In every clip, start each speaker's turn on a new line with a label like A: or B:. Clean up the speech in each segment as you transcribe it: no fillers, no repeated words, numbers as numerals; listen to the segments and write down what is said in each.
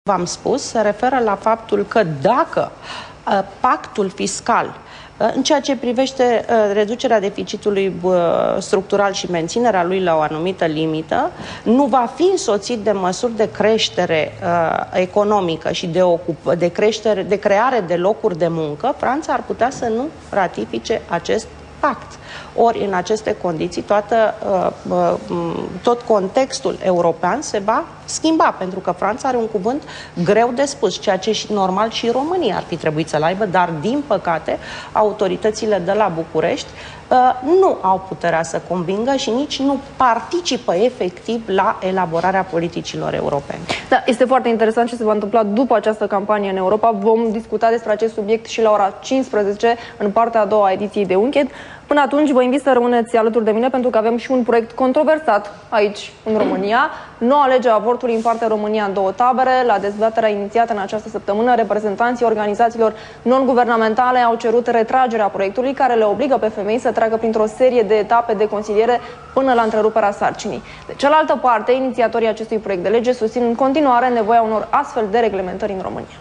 A: v-am spus, se referă la faptul că dacă pactul fiscal în ceea ce privește reducerea deficitului structural și menținerea lui la o anumită limită, nu va fi însoțit de măsuri de creștere economică și de creare de locuri de muncă, Franța ar putea să nu ratifice acest pact. Ori, în aceste condiții, tot contextul european se va schimba, pentru că Franța are un cuvânt greu de spus, ceea ce normal și România ar fi trebuit să-l aibă, dar, din păcate, autoritățile de la București nu au puterea să convingă și nici nu participă efectiv la elaborarea politicilor europene.
B: Da, este foarte interesant ce se va întâmpla după această campanie în Europa. Vom discuta despre acest subiect și la ora 15 în partea a doua a ediției de Unchet. Până atunci vă invit să rămâneți alături de mine, pentru că avem și un proiect controversat aici în România. Noua lege a avortului împarte România în două tabere. La dezbaterea inițiată în această săptămână, reprezentanții organizațiilor non-guvernamentale au cerut retragerea proiectului, care le obligă pe femei să treacă printr-o serie de etape de consiliere până la întreruperea sarcinii. De cealaltă parte, inițiatorii acestui proiect de lege susțin în continuare nevoia unor astfel de reglementări în România.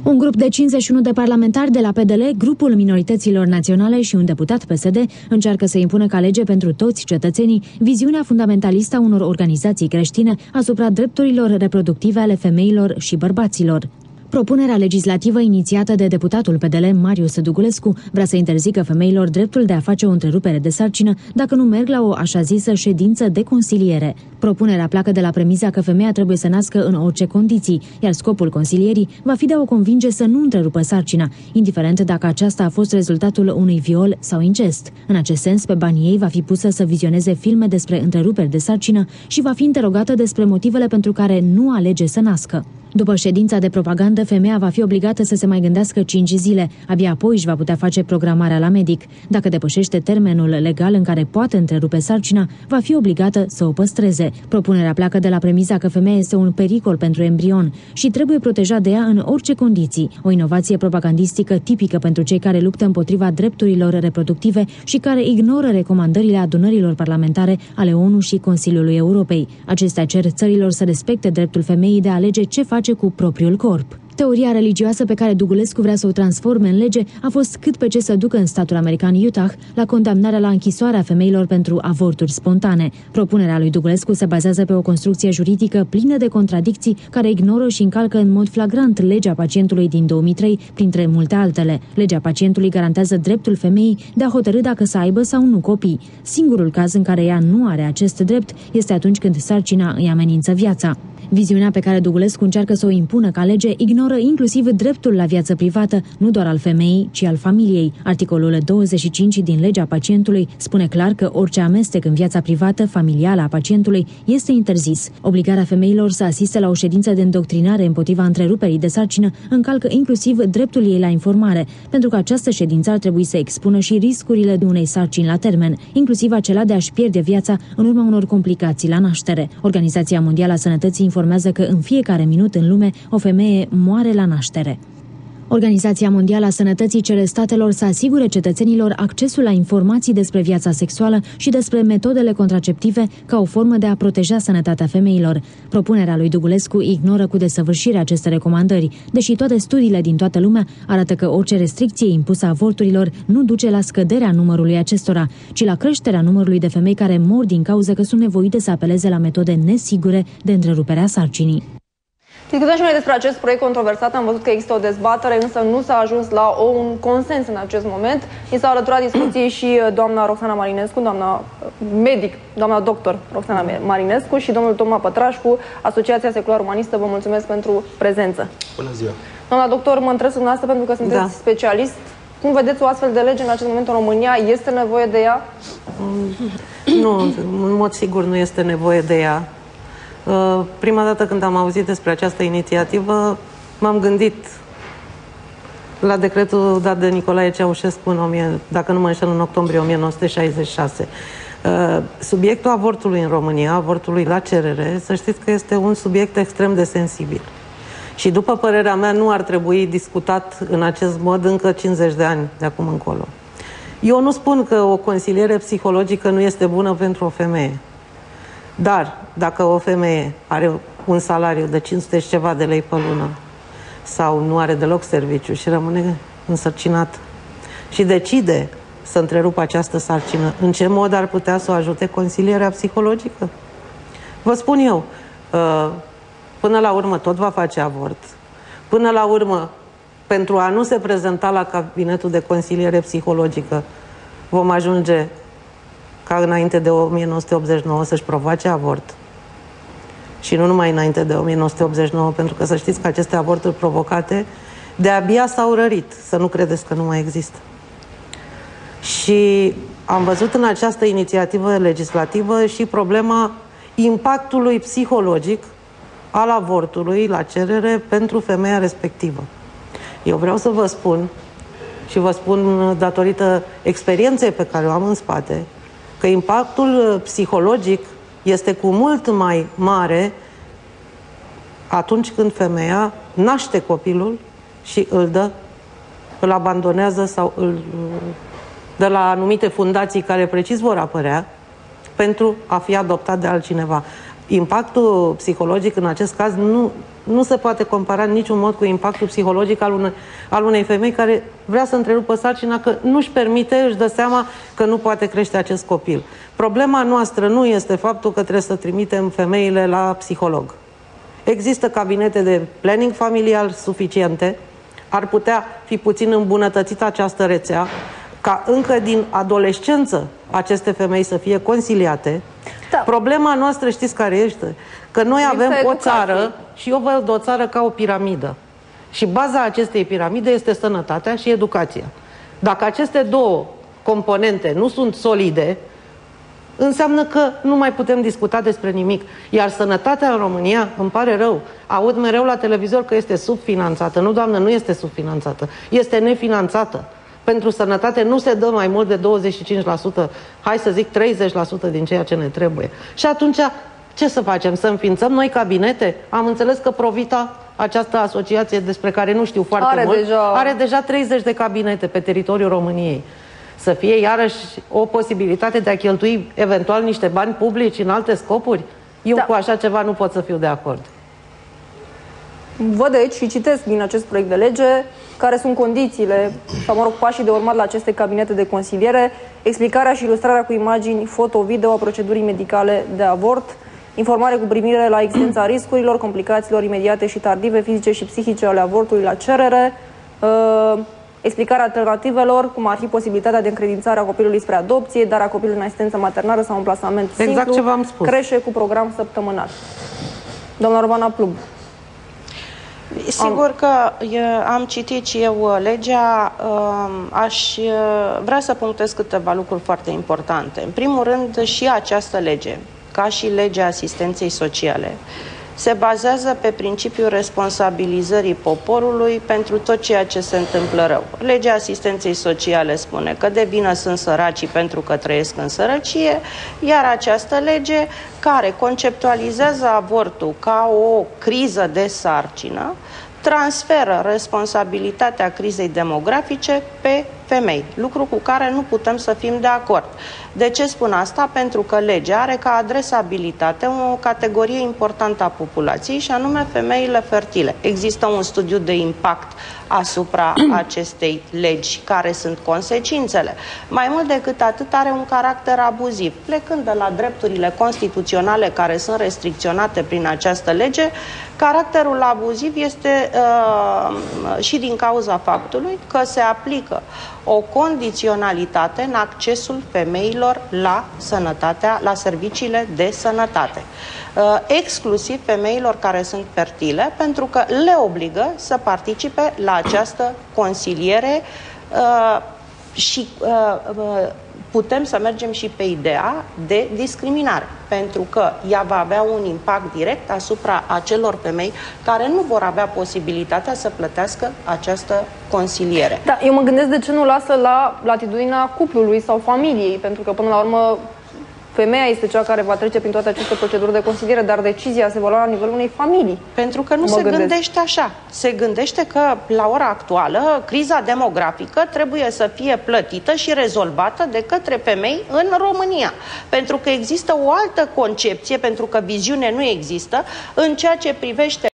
C: Un grup de 51 de parlamentari de la PDL, grupul minorităților naționale și un deputat PSD încearcă să impună ca lege pentru toți cetățenii viziunea fundamentalistă a unor organizații creștine asupra drepturilor reproductive ale femeilor și bărbaților. Propunerea legislativă inițiată de deputatul PDL Marius Dugulescu vrea să interzică femeilor dreptul de a face o întrerupere de sarcină dacă nu merg la o așa zisă ședință de consiliere. Propunerea pleacă de la premisa că femeia trebuie să nască în orice condiții, iar scopul consilierii va fi de a o convinge să nu întrerupă sarcina, indiferent dacă aceasta a fost rezultatul unui viol sau incest. În acest sens, pe banii ei va fi pusă să vizioneze filme despre întreruperi de sarcină și va fi interogată despre motivele pentru care nu alege să nască. După ședința de propagandă, femeia va fi obligată să se mai gândească 5 zile, abia apoi își va putea face programarea la medic. Dacă depășește termenul legal în care poate întrerupe sarcina, va fi obligată să o păstreze. Propunerea pleacă de la premisa că femeia este un pericol pentru embrion și trebuie protejat de ea în orice condiții. O inovație propagandistică tipică pentru cei care luptă împotriva drepturilor reproductive și care ignoră recomandările adunărilor parlamentare ale ONU și Consiliului Europei. Acestea cer țărilor să respecte dreptul femeii de a alege ce face cu propriul corp. Teoria religioasă pe care Dugulescu vrea să o transforme în lege a fost cât pe ce să ducă în statul american Utah la condamnarea la închisoarea femeilor pentru avorturi spontane. Propunerea lui Dugulescu se bazează pe o construcție juridică plină de contradicții care ignoră și încalcă în mod flagrant legea pacientului din 2003, printre multe altele. Legea pacientului garantează dreptul femeii de a hotărî dacă să aibă sau nu copii. Singurul caz în care ea nu are acest drept este atunci când sarcina îi amenință viața. Viziunea pe care Dugulescu încearcă să o impună ca lege ignoră inclusiv dreptul la viață privată, nu doar al femeii, ci al familiei. Articolul 25 din legea pacientului spune clar că orice amestec în viața privată familială a pacientului este interzis. Obligarea femeilor să asiste la o ședință de îndoctrinare împotriva întreruperii de sarcină încalcă inclusiv dreptul ei la informare, pentru că această ședință ar trebui să expună și riscurile de unei sarcini la termen, inclusiv acela de a-și pierde viața în urma unor complicații la naștere. Organizația Mondială a Sănătății informează că în fiecare minut în lume o femeie moare la naștere. Organizația Mondială a Sănătății cere statelor să asigure cetățenilor accesul la informații despre viața sexuală și despre metodele contraceptive ca o formă de a proteja sănătatea femeilor. Propunerea lui Dugulescu ignoră cu desăvârșire aceste recomandări, deși toate studiile din toată lumea arată că orice restricție impusă avorturilor nu duce la scăderea numărului acestora, ci la creșterea numărului de femei care mor din cauza că sunt nevoite să apeleze la metode nesigure de întrerupere a sarcinii.
B: Discutăm și noi despre acest proiect controversat, am văzut că există o dezbatere, însă nu s-a ajuns la un consens în acest moment. Mi s-a alăturat discuției și doamna Roxana Marinescu, doamna medic, doamna doctor Roxana Marinescu și domnul Toma Pătrașcu, Asociația Secular Umanistă. Vă mulțumesc pentru prezență. Bună ziua! Doamna doctor, mă întreb dumneavoastră pentru că sunteți specialist. Cum vedeți o astfel de lege în acest moment în România? Este nevoie de ea?
D: Nu, în mod sigur nu este nevoie de ea. Prima dată când am auzit despre această inițiativă, m-am gândit la decretul dat de Nicolae Ceaușescu, dacă nu mă înșel, în octombrie 1966. Subiectul avortului în România, avortului la cerere, să știți că este un subiect extrem de sensibil. Și după părerea mea nu ar trebui discutat în acest mod încă 50 de ani de acum încolo. Eu nu spun că o consiliere psihologică nu este bună pentru o femeie. Dar dacă o femeie are un salariu de 500 și ceva de lei pe lună sau nu are deloc serviciu și rămâne însărcinat și decide să întrerupă această sarcină, în ce mod ar putea să o ajute consilierea psihologică? Vă spun eu, până la urmă tot va face avort. Până la urmă, pentru a nu se prezenta la cabinetul de consiliere psihologică, vom ajunge ca înainte de 1989 să-și provoace avort. Și nu numai înainte de 1989, pentru că să știți că aceste avorturi provocate de-abia s-au rărit, să nu credeți că nu mai există. Și am văzut în această inițiativă legislativă și problema impactului psihologic al avortului la cerere pentru femeia respectivă. Eu vreau să vă spun, și vă spun datorită experienței pe care o am în spate, că impactul psihologic este cu mult mai mare atunci când femeia naște copilul și îl abandonează sau îl dă la anumite fundații care precis vor apărea pentru a fi adoptat de altcineva. Impactul psihologic în acest caz nu se poate compara în niciun mod cu impactul psihologic al unei femei care vrea să întrerupă sarcina, că nu-și permite, își dă seama că nu poate crește acest copil. Problema noastră nu este faptul că trebuie să trimitem femeile la psiholog. Există cabinete de planning familial suficiente, ar putea fi puțin îmbunătățită această rețea, ca încă din adolescență aceste femei să fie consiliate. Da. Problema noastră, știți care este? Că noi avem o țară, și eu văd o țară ca o piramidă. Și baza acestei piramide este sănătatea și educația. Dacă aceste două componente nu sunt solide, înseamnă că nu mai putem discuta despre nimic. Iar sănătatea în România, îmi pare rău, aud mereu la televizor că este subfinanțată. Nu, doamnă, nu este subfinanțată, este nefinanțată. Pentru sănătate nu se dă mai mult de 25%, hai să zic 30% din ceea ce ne trebuie. Și atunci, ce să facem? Să înființăm noi cabinete? Am înțeles că Provita, această asociație despre care nu știu foarte mult, are deja 30 de cabinete pe teritoriul României. Să fie iarăși o posibilitate de a cheltui eventual niște bani publici în alte scopuri? Eu cu așa ceva nu pot să fiu de acord.
B: Văd aici și citesc din acest proiect de lege care sunt condițiile, sau mă rog, pașii de urmat la aceste cabinete de consiliere, explicarea și ilustrarea cu imagini, foto-video a procedurii medicale de avort, informare cu privire la existența riscurilor, complicațiilor imediate și tardive, fizice și psihice ale avortului la cerere, explicarea alternativelor, cum ar fi posibilitatea de încredințare a copilului spre adopție, dar a copilului în asistență maternară sau un plasament simplu,
D: exact ce v-am spus.
B: Creșe cu program săptămânal. Doamna Rovana Plumb.
A: Sigur că am citit și eu legea, aș vrea să punctez câteva lucruri foarte importante. În primul rând, și această lege, ca și legea asistenței sociale, se bazează pe principiul responsabilizării poporului pentru tot ceea ce se întâmplă rău. Legea asistenței sociale spune că de vină sunt săracii pentru că trăiesc în sărăcie, iar această lege, care conceptualizează avortul ca o criză de sarcină, transferă responsabilitatea crizei demografice pe femei, lucru cu care nu putem să fim de acord. De ce spun asta? Pentru că legea are ca adresabilitate o categorie importantă a populației, și anume femeile fertile. Există un studiu de impact asupra acestei legi, care sunt consecințele. Mai mult decât atât, are un caracter abuziv. Plecând de la drepturile constituționale care sunt restricționate prin această lege, caracterul abuziv este și din cauza faptului că se aplică o condiționalitate în accesul femeilor la la serviciile de sănătate. Exclusiv femeilor care sunt fertile, pentru că le obligă să participe la această consiliere și putem să mergem și pe ideea de discriminare, pentru că ea va avea un impact direct asupra acelor femei care nu vor avea posibilitatea să plătească această consiliere.
B: Da, eu mă gândesc de ce nu lasă la latitudinea cuplului sau familiei, pentru că până la urmă femeia este cea care va trece prin toate aceste proceduri de consiliere, dar decizia se va lua la nivelul unei familii.
A: Pentru că nu se gândește așa. Se gândește că, la ora actuală, criza demografică trebuie să fie plătită și rezolvată de către femei în România. Pentru că există o altă concepție, pentru că viziune nu există, în ceea ce privește